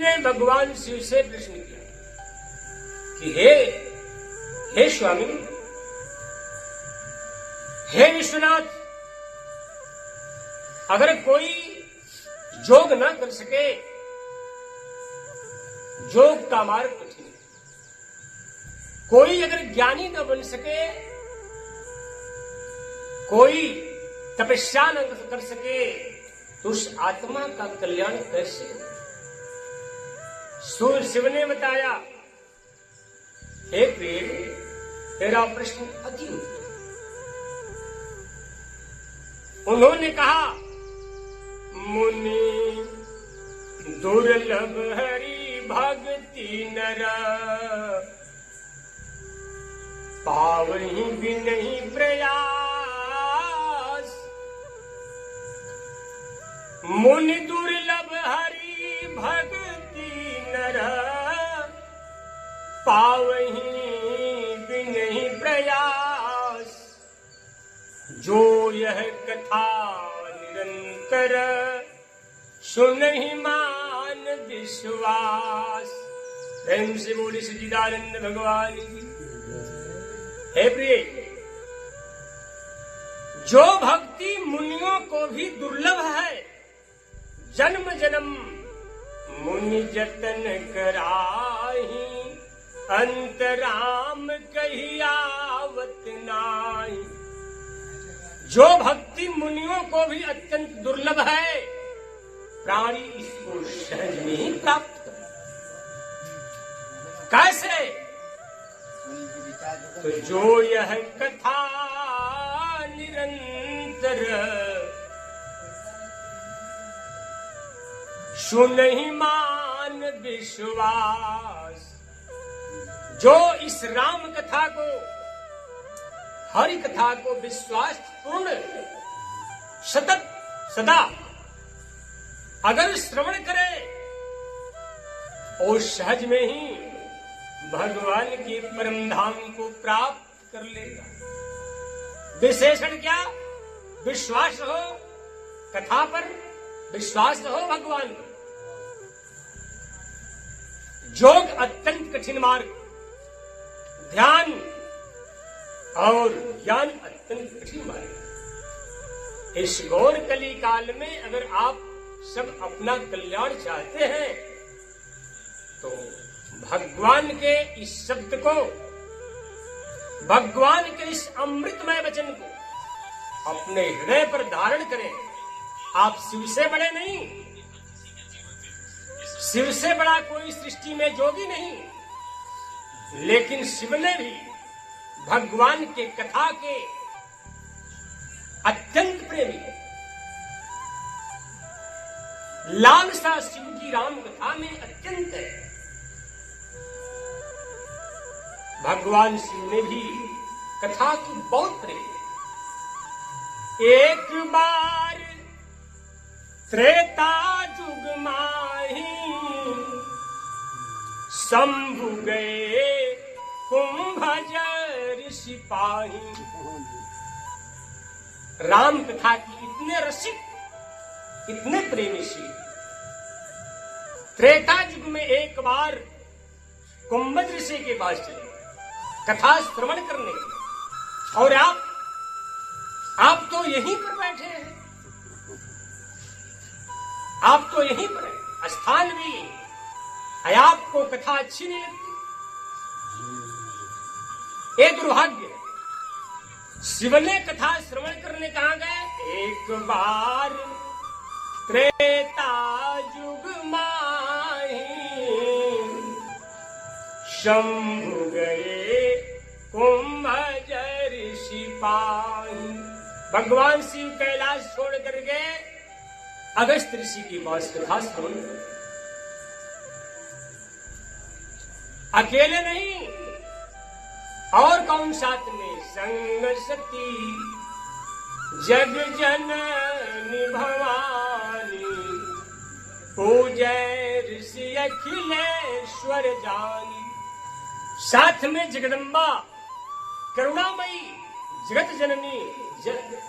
ने भगवान शिव से प्रश्न किया कि हे स्वामी, हे विश्वनाथ, अगर कोई योग ना कर सके, योग का मार्ग कठिन है, कोई अगर ज्ञानी न बन सके, कोई तपस्या न कर सके, तो उस आत्मा का कल्याण कैसे हो? सूर्य शिव ने बताया, हे प्रिय, तेरा प्रश्न अति उत्तम। उन्होंने कहा, मुनि दुर्लभ हरि भक्ति नर, पावहि बिनहि प्रयास। मुनि दुर्लभ हरि भक्ति नर, पावहि बिनहि प्रयास। जो यह कथा निरंतर, सुनहि मान विश्वास। प्रेम से बोली सच्चिदानंद भगवान की। हे प्रिय, जो भक्ति मुनियों को भी दुर्लभ है, जन्म जन्म मुनि जतन कराही, अंतराम कही आवत नाई। जो भक्ति मुनियों को भी अत्यंत दुर्लभ है, प्राणी इसको सहज में ही प्राप्त करे। कैसे? तो जो यह कथा निरंतर, सुनहि मान विश्वास। जो इस राम कथा को, हरि कथा को विश्वास पूर्ण सतत सदा अगर श्रवण करे, और सहज में ही भगवान के परम धाम को प्राप्त कर लेगा। विशेषण क्या? विश्वास हो कथा पर, विश्वास हो भगवान पर। योग अत्यंत कठिन मार्ग, ध्यान और ज्ञान अत्यंत कठिन मार्ग। इस घोर कली काल में अगर आप सब अपना कल्याण चाहते हैं, तो भगवान के इस शब्द को, भगवान के इस अमृतमय वचन को अपने हृदय पर धारण करें। आप शिव से बड़े नहीं, शिव से बड़ा कोई सृष्टि में जोगी नहीं, लेकिन शिव ने भी भगवान के कथा के अत्यंत प्रेमी है। लालसा शिव की राम कथा में अत्यंत है। भगवान शिव ने भी कथा की बहुत प्रेम है। एक बार त्रेता जुग माही, शंभु गए कुंभजर सिपाही। राम कथा की इतने रसिक, इतने प्रेमी सी, त्रेता युग में एक बार कुंभज ऋषि के पास चले कथा श्रवण करने। और आप तो यहीं पर बैठे हैं, आप तो यहीं पर हैं, स्थान भी है, आपको कथा अच्छी नहीं लगती। ये दुर्भाग्य है। शिव ने कथा श्रवण करने कहाँ गए? एक बार त्रेता युग माही, शंभु गए कुंभजर सिपाही। भगवान शिव कैलाश छोड़ कर गए अगस्त ऋषि की पास कथा श्रवण। अकेले नहीं, और कौन साथ में? संग सती जग जननी भवानी, पूजय ऋषि अखिलेश्वर जानी। साथ में जगदम्बा करुणामयी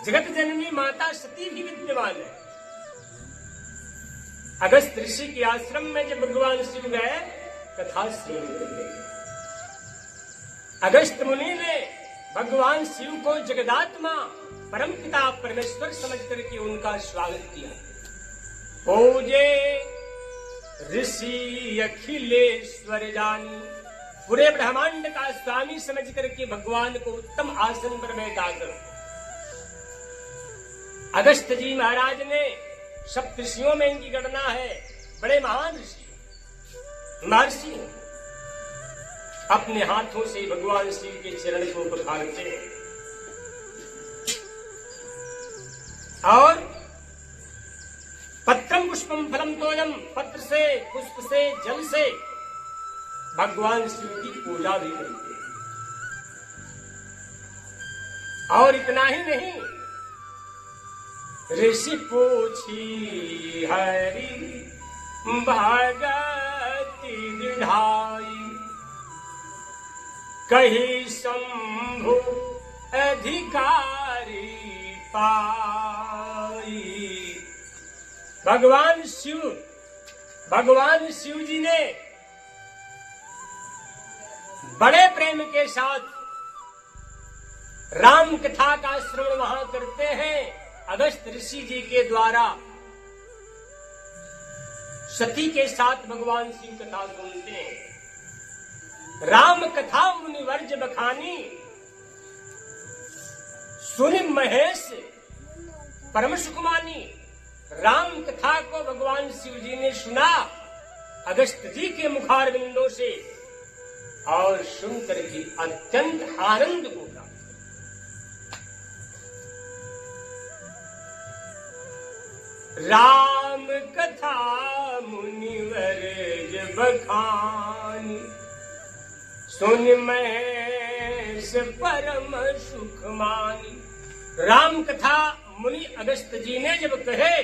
जगत जननी माता सती भी विद्यमान है। अगस्त ऋषि के आश्रम में जब भगवान शिव गए कथा श्रवण करने, अगस्त मुनि ने भगवान शिव को जगदात्मा परम पिता परमेश्वर समझ करके उनका स्वागत किया। पूजे ऋषि अखिलेश्वर जानी, पूरे ब्रह्मांड का स्वामी समझ करके भगवान को उत्तम आसन पर बैठाकर अगस्त जी महाराज ने, सप्तऋषियों में इनकी गणना है, बड़े महान ऋषि महर्षि, अपने हाथों से भगवान शिव के चरण को पखारते हैं और पत्रम पुष्पम फलम तोयम, पत्र से पुष्प से जल से भगवान शिव की पूजा भी करते हैं। और इतना ही नहीं, ऋषि पूछी हरि भगति दृढ़ाई, कही शंभु अधिकारी पाई। भगवान शिव जी ने बड़े प्रेम के साथ राम कथा का श्रवण वहां करते हैं। अगस्त ऋषि जी के द्वारा सती के साथ भगवान शिव कथा सुनते हैं। राम कथा मुनिवर्ज बखानी, सुनि महेश परम सुखमानी। राम कथा को भगवान शिव जी ने सुना अगस्त जी के मुखारविंदों से और सुनकर के अत्यंत आनंद को प्राप्त। राम कथा मुनिवर्ज बखानी, सुन महेश परम सुख मानी। राम कथा मुनि अगस्त जी ने जब कहे,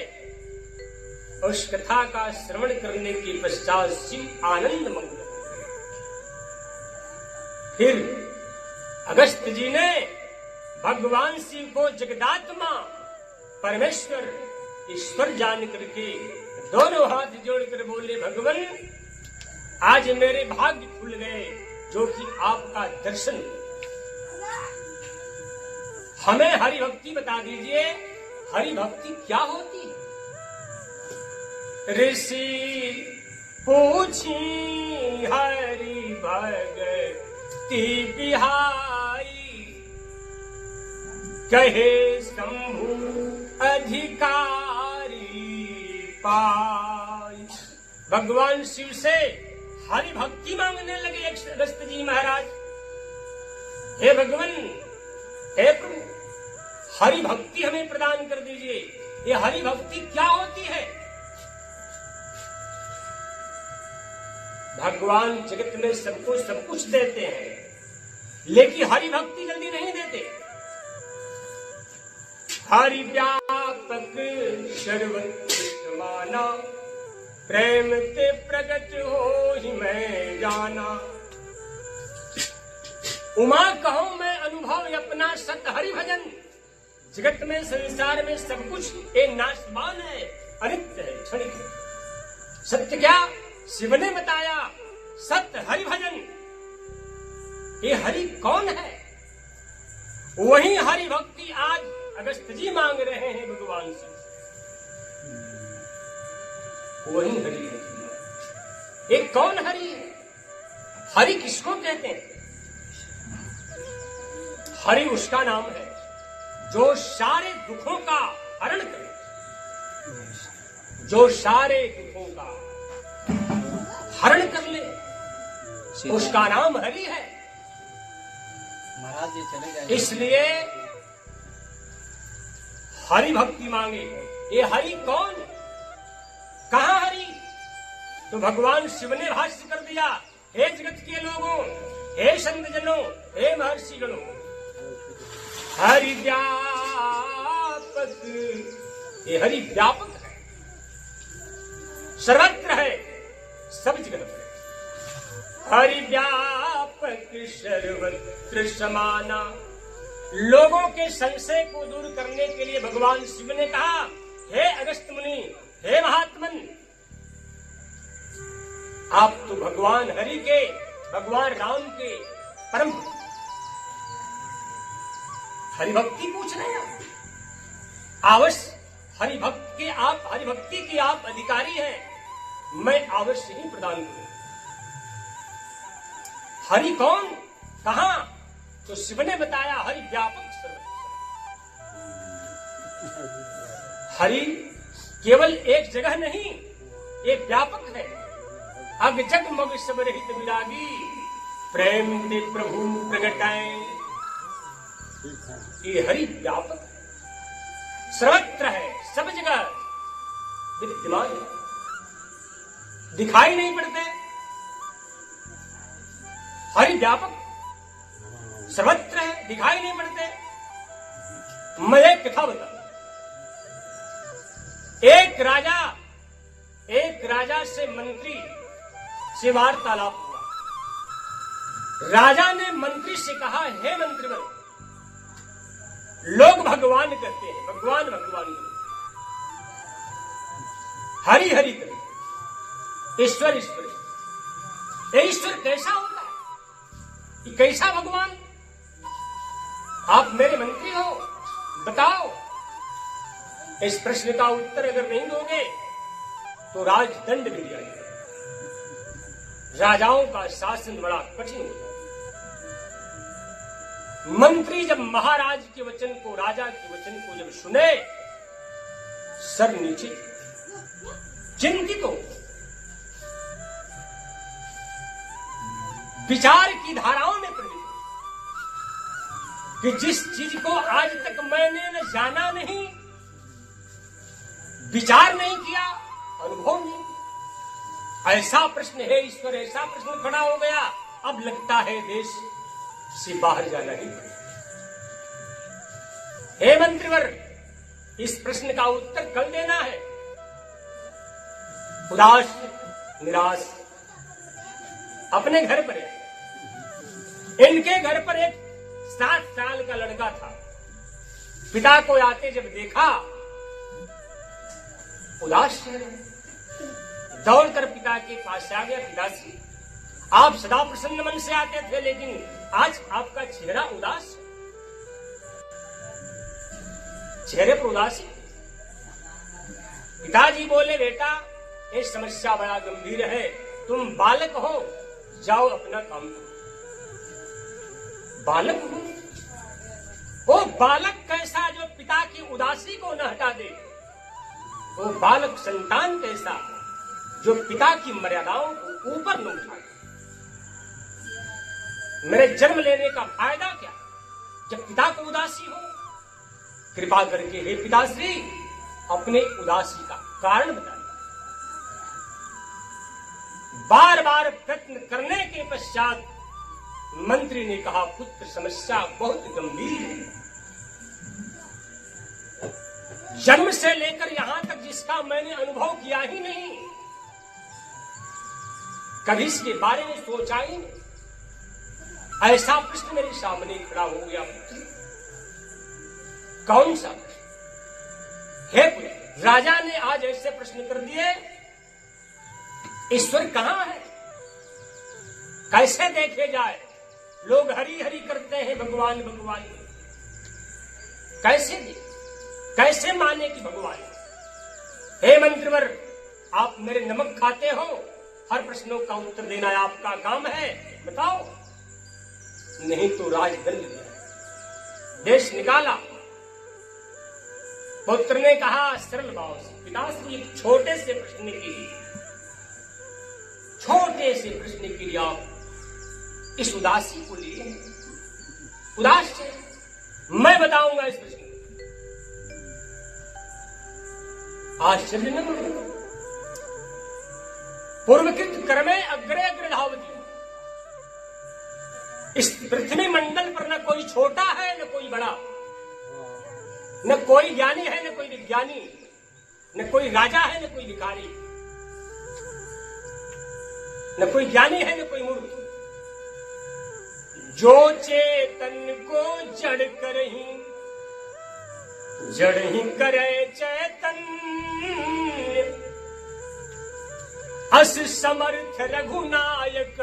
उस कथा का श्रवण करने के पश्चात शिव आनंद मंगल। फिर अगस्त जी ने भगवान शिव को जगदात्मा परमेश्वर ईश्वर जान करके दोनों हाथ जोड़कर बोले, भगवान आज मेरे भाग्य खुल गए जो कि आपका दर्शन। हमें हरि भक्ति बता दीजिए, हरि भक्ति क्या होती है? ऋषि पूछी हरि भक्ति बिहाई, कहे शंभु अधिकारी पाई। भगवान शिव से हरि भक्ति मांगने लगे अगस्त जी महाराज। हे भगवान, हे प्रभु, हरि भक्ति हमें प्रदान कर दीजिए। ये हरि भक्ति क्या होती है? भगवान जगत में सबको सब कुछ देते हैं, लेकिन हरि भक्ति जल्दी नहीं देते। हरि व्यापक सर्वत्र माना, प्रेम ते प्रगट हो ही मैं जाना। उमा कहो मैं अनुभव अपना सत हरि भजन। जगत में संसार में सब कुछ एक नाशवान है, अनित्य है, क्षणिक है। सत्य क्या? शिव ने बताया, सत्य हरि भजन। ये हरि कौन है? वही हरि भक्ति आज अगस्त जी मांग रहे हैं भगवान से। वही हरि है। ये कौन हरि है? हरि किसको कहते हैं? हरि उसका नाम है जो सारे दुखों का हरण करे, जो सारे दुखों का हरण कर ले, उसका नाम हरि है। महाराज ये चले जाए। इसलिए हरि भक्ति मांगे। ये हरि कौन? कहां हरि? तो भगवान शिव ने भाष्य कर दिया, हे जगत के लोगों, हे संत जनों, हे महर्षि गणों, हरि व्यापक। ये हरि व्यापक है, सर्वत्र है, सब जगह है। हरि व्यापक सर्वत्र समाना। लोगों के संशय को दूर करने के लिए भगवान शिव ने कहा, हे अगस्त मुनि, हे महात्मन, आप तो भगवान हरि के, भगवान राम के परम हरिभक्ति पूछ रहे हैं। अवश्य हरिभक्त के आप, हरिभक्ति के आप अधिकारी हैं, मैं अवश्य ही प्रदान करूं। हरि कौन, कहां? तो शिव ने बताया हरि व्यापक सर्वत्र। हरि केवल एक जगह नहीं, ये व्यापक है। अग जग मग सब रहित विरागी, प्रेम दे प्रभु प्रगटाए। ये हरि व्यापक है, सर्वत्र है, सब जगह विद्यमान है, दिखाई नहीं पड़ते। हरि व्यापक सर्वत्र है, दिखाई नहीं पड़ते। मैं एक कथा बताऊं। एक राजा से मंत्री से वार्तालाप हुआ। राजा ने मंत्री से कहा, हे मंत्रीवर, लोग भगवान कहते हैं, भगवान भगवान कहते, हरि हरि कहते, ईश्वर ईश्वर। ये ईश्वर कैसा होता है? ये कैसा भगवान? आप मेरे मंत्री हो, बताओ। इस प्रश्न का उत्तर अगर नहीं दोगे तो राजदंड भी दिया जाएगा। राजाओं का शासन बड़ा कठिन होता है। मंत्री जब महाराज के वचन को, राजा के वचन को जब सुने, सर नीचे, चिंतित हो, विचार की धाराओं में प्रवृत्त कि जिस चीज को आज तक मैंने न जाना नहीं, विचार नहीं किया, अनुभव नहीं, ऐसा प्रश्न है ईश्वर, ऐसा प्रश्न खड़ा हो गया। अब लगता है देश से बाहर जाना ही पड़ेगा। हे मंत्रीवर, इस प्रश्न का उत्तर कल देना है। उदास निराश अपने घर पर है। इनके घर पर एक 7 साल का लड़का था। पिता को आते जब देखा, उदास दौड़कर पिता के पास आ गया। पिताजी, आप सदा प्रसन्न मन से आते थे, लेकिन आज आपका चेहरा उदास है, चेहरे पर उदासी। पिताजी बोले, बेटा ये समस्या बड़ा गंभीर है, तुम बालक हो, जाओ अपना काम करो। बालक हो? वो बालक कैसा जो पिता की उदासी को न हटा दे? वो बालक संतान कैसा जो पिता की मर्यादाओं को ऊपर न उठाए? मेरे जन्म लेने का फायदा क्या जब पिता को उदासी हो? कृपा करके हे पिताश्री, अपने उदासी का कारण बताइए। बार बार प्रयत्न करने के पश्चात मंत्री ने कहा, पुत्र समस्या बहुत गंभीर है। जन्म से लेकर यहां तक जिसका मैंने अनुभव किया ही नहीं, कभी इसके बारे में सोचा ही नहीं, ऐसा प्रश्न मेरे सामने खड़ा हो गया। पुत्र, कौन सा प्रश्न? हे पुत्र, राजा ने आज ऐसे प्रश्न कर दिए, ईश्वर कहां है? कैसे देखे जाए? लोग हरि हरि करते हैं, भगवान भगवान, कैसे देखे, कैसे माने कि भगवान? हे मंत्रीवर, आप मेरे नमक खाते हो, हर प्रश्नों का उत्तर देना आपका काम है, बताओ। नहीं तो राजदंड दिया, देश निकाला। पुत्र ने कहा सरल भाव से, पिताश्री, एक छोटे से प्रश्न के लिए, छोटे से प्रश्न के लिए आप इस उदासी को लिए। उदास है, मैं बताऊंगा इस प्रश्न। आश्चर्य न करो, पूर्वकृत कर्मे अग्रे अग्र धावती। इस पृथ्वी मंडल पर न कोई छोटा है न कोई बड़ा, न कोई ज्ञानी है न कोई विज्ञानी, न कोई राजा है न कोई भिखारी, न कोई ज्ञानी है न कोई मूर्ख। जो चेतन को जड़ करही, जड़ ही करे चैतन्य। अस समर्थ रघुनायक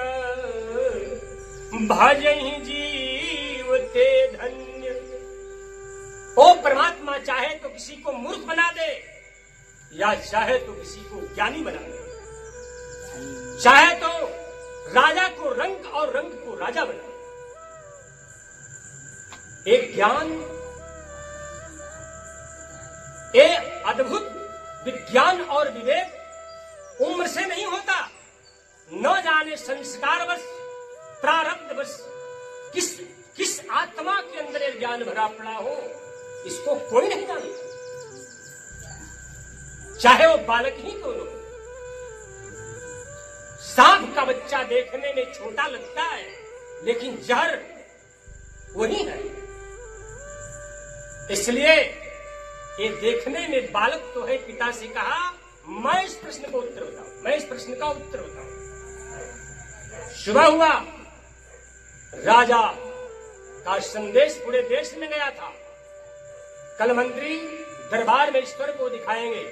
भजहि जीव ते धन्य। ओ परमात्मा चाहे तो किसी को मूर्ख बना दे या चाहे तो किसी को ज्ञानी बना दे, चाहे तो राजा को रंक और रंक को राजा बना दे। एक ज्ञान, एक अद्भुत विज्ञान और विवेक उम्र से नहीं होता। न जाने संस्कारवश प्रारब्धवश किस आत्मा के अंदर एक ज्ञान भरा पड़ा हो, इसको कोई नहीं जानता, चाहे वो बालक ही क्यों हो। सांप का बच्चा देखने में छोटा लगता है, लेकिन जहर वही है। इसलिए ये देखने में बालक तो है। पिता से कहा, मैं इस प्रश्न को उत्तर बताऊं, मैं इस प्रश्न का उत्तर बताऊं। सुबह हुआ, राजा का संदेश पूरे देश में गया था। कल मंत्री दरबार में ईश्वर को दिखाएंगे,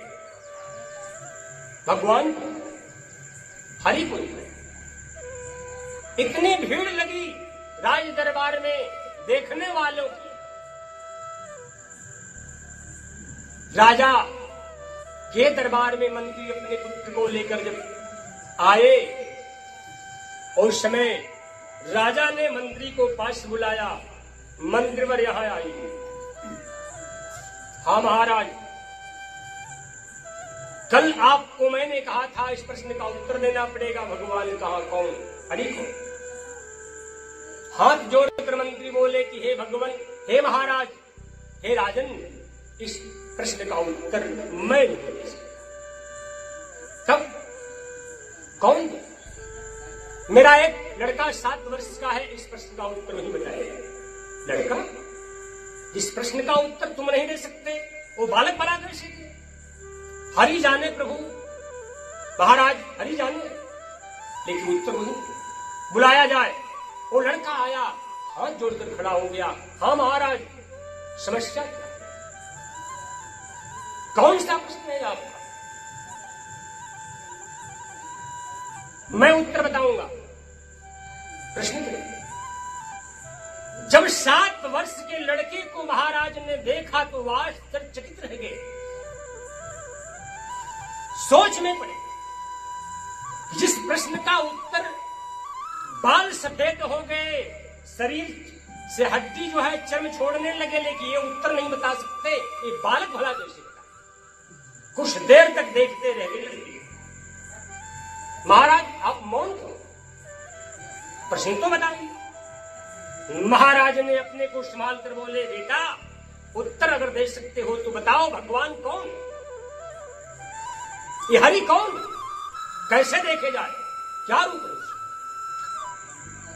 भगवान को, हरि को। इतनी भीड़ लगी राज दरबार में देखने वालों की। राजा के दरबार में मंत्री अपने पुत्र को लेकर जब आए, उस समय राजा ने मंत्री को पास बुलाया। मंत्रीवर यहां आइए। हाँ महाराज, कल आपको मैंने कहा था इस प्रश्न का उत्तर देना पड़ेगा, भगवान कहाँ, कौन, हरि को। हाथ जोड़कर मंत्री बोले कि हे भगवान, हे महाराज, हे राजन, इस प्रश्न का उत्तर मैं नहीं दे सकता। कब, कौन? मेरा एक लड़का 7 वर्ष का है, इस प्रश्न का उत्तर नहीं बताएगा। लड़का, जिस प्रश्न का उत्तर तुम नहीं दे सकते, वो बालक बना कैसे दे? हरि जाने प्रभु, महाराज हरि जाने, लेकिन उत्तर नहीं। बुलाया जाए। वो लड़का आया, हाथ जोड़कर खड़ा हो गया। हाँ महाराज, समस्या क्या है? कौन सा प्रश्न है आपका? मैं उत्तर बताऊंगा। प्रश्न क्या? जब 7 वर्ष के लड़के को महाराज ने देखा तो वह आश्चर्यचकित रह गए। सोच में पड़े, जिस प्रश्न का उत्तर बाल सफेद हो गए, शरीर से हड्डी जो है चर्म छोड़ने लगे, लेकिन ये उत्तर नहीं बता सकते, ये बालक भला कैसे बता? कुछ देर तक देखते रह गए। महाराज आप मौन क्यों? प्रश्न तो बताइए। महाराज ने अपने को संभाल कर बोले, बेटा उत्तर अगर दे सकते हो तो बताओ, भगवान कौन, ये हरि कौन, कैसे देखे जाए, क्या रूप है?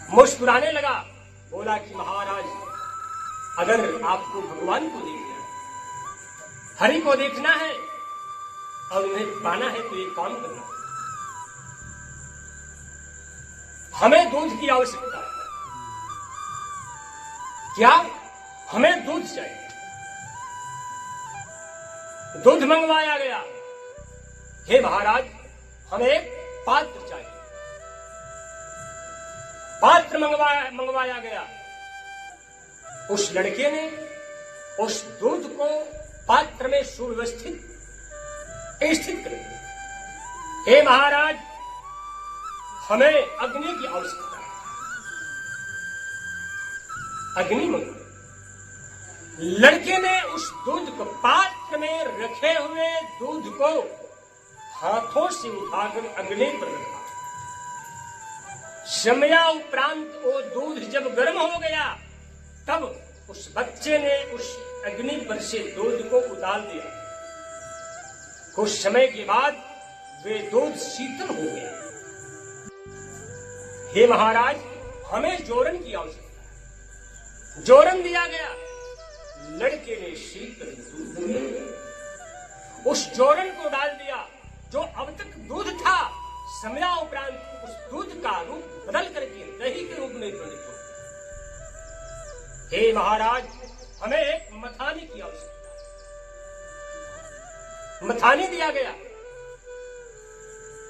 मुस्कुराने लगा, बोला कि महाराज अगर आपको भगवान को देखना है, हरि को देखना है और उन्हें पाना है, तो एक काम करना है। हमें दूध की आवश्यकता है। क्या? हमें दूध चाहिए। दूध मंगवाया गया। हे महाराज, हमें एक पात्र चाहिए। पात्र मंगवाया गया। उस लड़के ने उस दूध को पात्र में सुव्यवस्थित स्थित कर दिया। हे महाराज, हमें अग्नि की आवश्यकता है। अग्नि मंगवाई। लड़के ने उस दूध को, पात्र में रखे हुए दूध को हाथों से उठाकर अग्नि पर रखा। समया उपरांत वो दूध जब गर्म हो गया, तब उस बच्चे ने उस अग्नि पर से दूध को उतार दिया। कुछ समय के बाद वे दूध शीतल हो गया। हे महाराज, हमें जोरन की आवश्यकता है। जोरन दिया गया। लड़के ने शीतल दूध में उस जोरन को डाल दिया, जो अब तक दूध था। समया उपरांत उस दूध का रूप बदल करके दही के रूप में परिणत हो। हे महाराज, हमें एक मथानी की आवश्यकता है। मथानी दिया गया।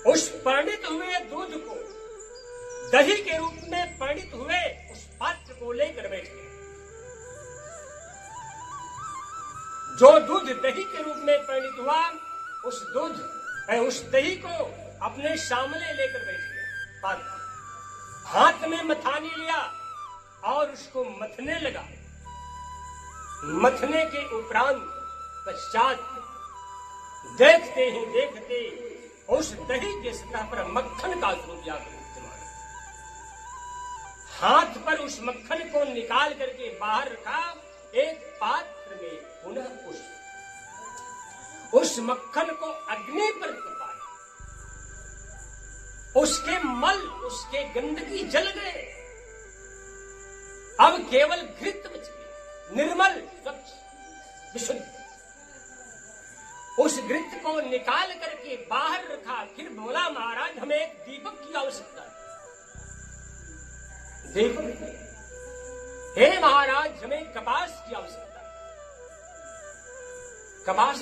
उस परिणित हुए दूध को दही के रूप में परिणित हुए उस पात्र को लेकर बैठ गए। जो दूध दही के रूप में परिणित हुआ, उस दही को अपने सामने लेकर बैठ गया। पात्र हाथ में मथानी लिया और उसको मथने लगा। मथने के उपरांत पश्चात देखते ही देखते उस दही के सतह पर मक्खन का स्वरूप जाकर विद्यमान। हाथ पर उस मक्खन को निकाल करके बाहर रखा। एक पात्र में पुनः उस मक्खन को अग्नि पर तपाया। उसके मल, उसके गंदगी जल गए। अब केवल घृत बच गया, निर्मल, स्वच्छ, विशुद्ध। उस घृत को निकाल करके बाहर रखा। फिर बोला, महाराज हमें एक दीपक की आवश्यकता है। दीपक? हे महाराज, हमें कपास की आवश्यकता है। कपास?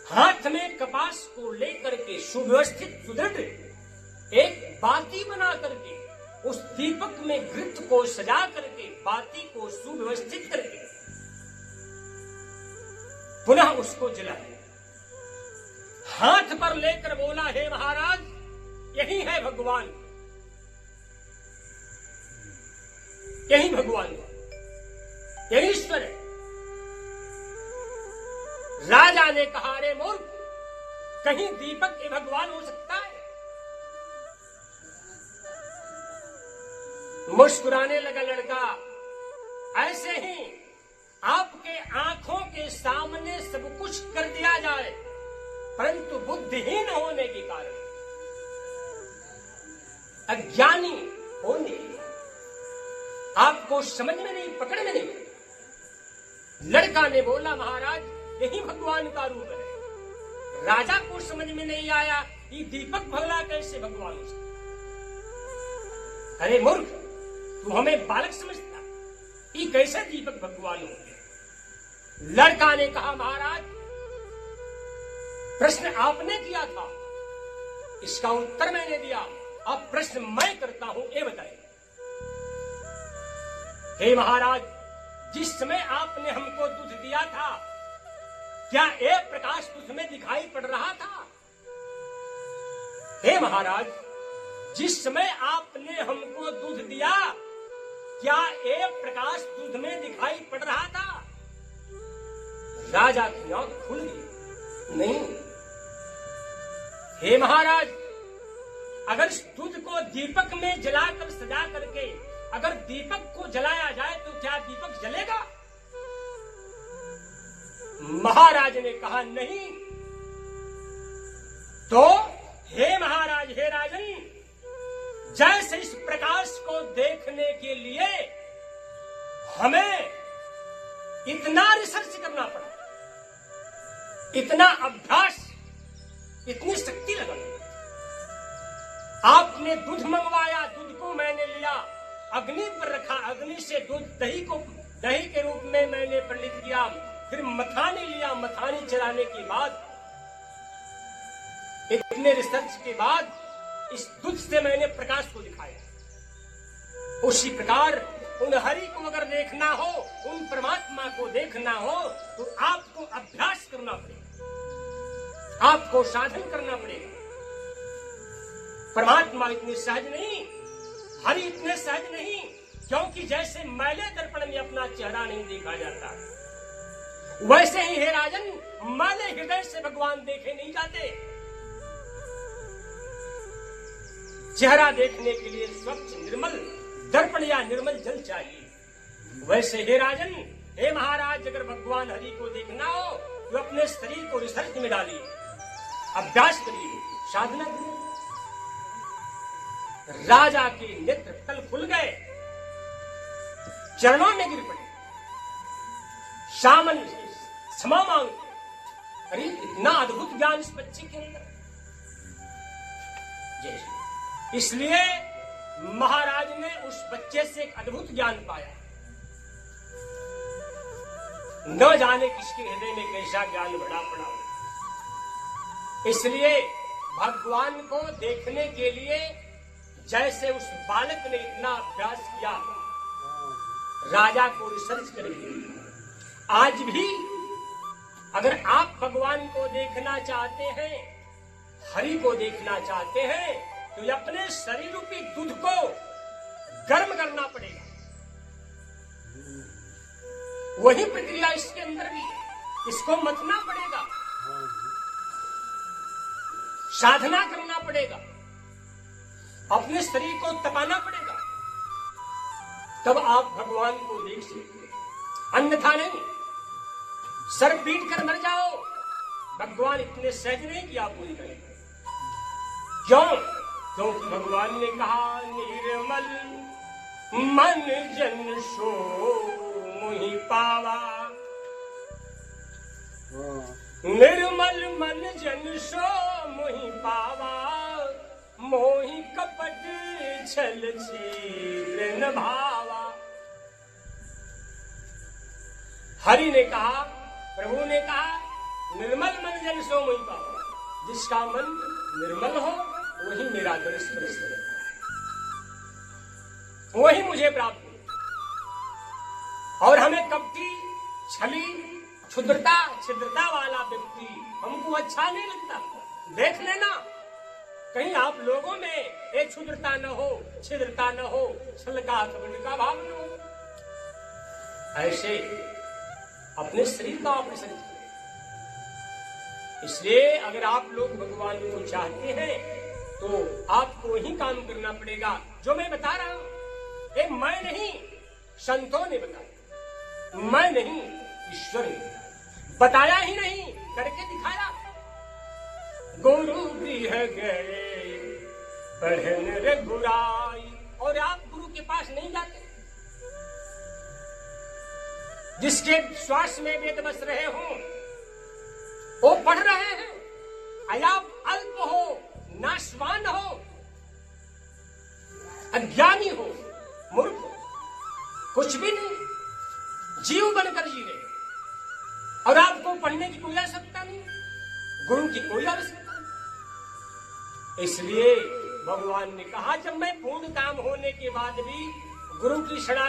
हाथ में कपास को लेकर के सुव्यवस्थित सुदृढ़ एक बाती बना करके उस दीपक में घृत को सजा करके बाती को सुव्यवस्थित करके पुनः उसको जलाया। हाथ पर लेकर बोला, हे महाराज, यही है भगवान, यही भगवान, यही ईश्वर है। राजा ने कहा, रे मूर्ख, कहीं दीपक के भगवान हो सकता है? मुस्कुराने लगा लड़का। ऐसे ही आपके आंखों के सामने सब कुछ कर दिया जाए, परंतु बुद्धिहीन होने के कारण, अज्ञानी होने के कारण आपको समझ में नहीं, पकड़ में नहीं। लड़का ने बोला, महाराज, यही भगवान का रूप है। राजा को समझ में नहीं आया, ये दीपक भला कैसे भगवान हो सकता? अरे मूर्ख, तू हमें बालक समझता, ये कैसे दीपक भगवान होंगे? लड़का ने कहा, महाराज, प्रश्न आपने किया था, इसका उत्तर मैंने दिया, अब प्रश्न मैं करता हूं, ये बताइए। हे महाराज, जिस समय आपने हमको दूध दिया था, क्या एक प्रकाश तुझमें दिखाई पड़ रहा था? हे महाराज, जिस समय आपने हमको दूध दिया, क्या एक प्रकाश दूध में दिखाई पड़ रहा था? राजा की आंख खुल गई। नहीं। हे महाराज, अगर इस दूध को दीपक में जलाकर सजा करके अगर दीपक को जलाया जाए तो क्या दीपक जलेगा? महाराज ने कहा, नहीं। तो हे महाराज, हे राजन, जैसे इस प्रकाश को देखने के लिए हमें इतना रिसर्च करना पड़ा, इतना अभ्यास, इतनी शक्ति लगानी। आपने दूध मंगवाया, दूध को मैंने लिया, अग्नि पर रखा, अग्नि से दूध दही के रूप में मैंने परिणित किया, फिर मथानी लिया, मथानी चलाने के बाद, इतने रिसर्च के बाद इस दूध से मैंने प्रकाश को दिखाया। उसी प्रकार उन हरि को अगर देखना हो, उन परमात्मा को देखना हो, तो आपको अभ्यास करना पड़ेगा, आपको साधन करना पड़ेगा। परमात्मा इतनी सहज नहीं, हरि इतने सहज नहीं, क्योंकि जैसे मैले दर्पण में अपना चेहरा नहीं देखा जाता, वैसे ही हे राजन, मैले हृदय से भगवान देखे नहीं जाते। चेहरा देखने के लिए स्वच्छ निर्मल दर्पण या निर्मल जल चाहिए। वैसे हे राजन, हे महाराज, अगर भगवान हरि को देखना हो तो अपने शरीर को रिसर्च में डालिए, अभ्यास करिए, साधना करिए। राजा के नेत्र तल खुल गए, चरणों में गिर पड़े, सामन क्षमा मांगते। अरे इतना अद्भुत ज्ञान इस बच्चे के अंदर। इसलिए महाराज ने उस बच्चे से एक अद्भुत ज्ञान पाया। न जाने किसके हृदय में कैसा ज्ञान भरा पड़ा हो। इसलिए भगवान को देखने के लिए जैसे उस बालक ने इतना अभ्यास किया, राजा को रिसर्च करेंगे। आज भी अगर आप भगवान को देखना चाहते हैं, हरि को देखना चाहते हैं, तो अपने शरीर रूपी दूध को गर्म करना पड़ेगा। वही प्रक्रिया इसके अंदर भी है, इसको मथना पड़ेगा, साधना करना पड़ेगा, अपने शरीर को तपाना पड़ेगा, तब आप भगवान को देख सकते हैं। अन्यथा नहीं, सर पीट कर मर जाओ, भगवान इतने सहज नहीं कि आपको दिखाएंगे। क्यों? क्योंकि भगवान ने कहा, निर्मल मन जन सो मोहि पावा, निर्मल मन जन सो मोहि पावा, मोहि कपट छल छिद्र न भावा। हरि ने कहा, प्रभु ने कहा, निर्मल मन जन सो मोहि पावा। जिसका मन निर्मल हो वही मेरा दर्श स्पर्श करता है, वही मुझे प्राप्त हो। और हमें कपटी, छली, छिद्रता वाला व्यक्ति हमको अच्छा नहीं लगता। देख लेना कहीं आप लोगों में एक क्षुद्रता न हो, छिद्रता न हो, छल का कपट का भाव न हो। ऐसे अपने शरीर का ऑपरेशन करें। इसलिए अगर आप लोग भगवान को चाहते हैं तो आपको ही काम करना पड़ेगा। जो मैं बता रहा हूं ये मैं नहीं, संतों ने बताया, मैं नहीं, ईश्वर ने बताया ही नहीं, करके दिखाया। गुरु गृह गए पढ़न रघुराई, और आप गुरु के पास नहीं जाते। जिसके श्वास में वेद बस रहे हों वो पढ़ रहे हैं। आप अल्प हो, नाशवान हो, अज्ञानी हो, मूर्ख हो, कुछ भी नहीं, जीव बनकर जी रहे, और आपको पढ़ने की कोई आवश्यकता नहीं, गुरु की कोई आवश्यकता नहीं। इसलिए भगवान ने कहा, जब मैं पूर्ण काम होने के बाद भी गुरु की शरण